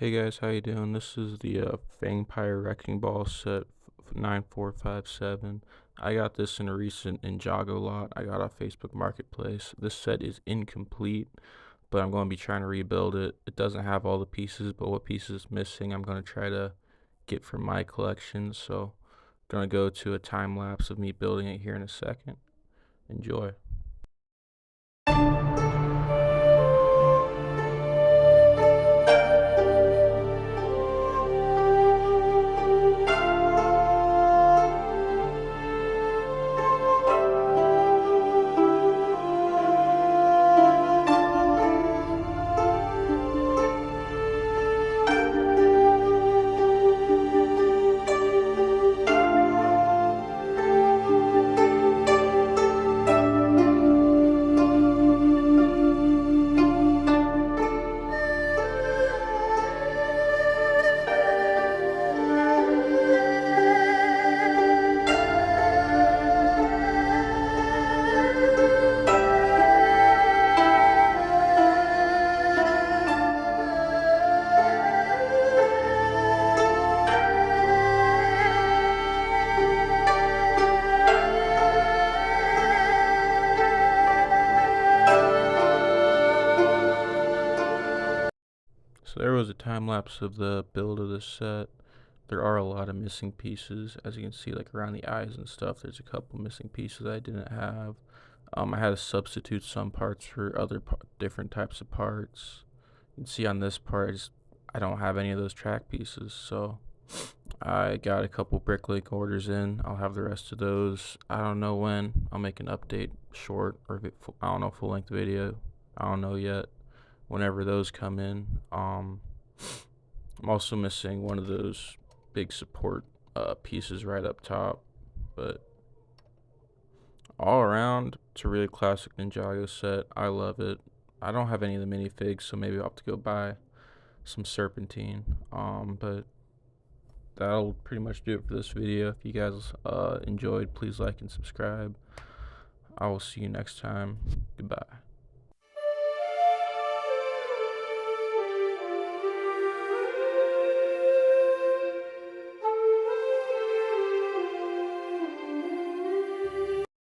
Hey guys, how you doing? This is the fangpyre wrecking ball set 9457. I got this in a recent Ninjago lot I got off Facebook Marketplace. This set is incomplete, but I'm going to be trying to rebuild it. It doesn't have all the pieces, but what pieces missing I'm going to try to get from my collection. So I'm going to go to a time lapse of me building it here in a second. Enjoy. So there was a time lapse of the build of this set. There are a lot of missing pieces, as you can see, like around the eyes and stuff. There's a couple missing pieces I didn't have. I had to substitute some parts for other different types of parts. You can see on this part, I don't have any of those track pieces, so I got a couple bricklink orders in. I'll have the rest of those. I don't know when. I'll make an update short or I don't know, full length video. I don't know yet. Whenever those come in, I'm also missing one of those big support pieces right up top, but all around, it's a really classic Ninjago set. I love it. I don't have any of the minifigs, so maybe I'll have to go buy some serpentine. But that'll pretty much do it for this video. If you guys enjoyed, please like and subscribe. I will see you next time. Goodbye.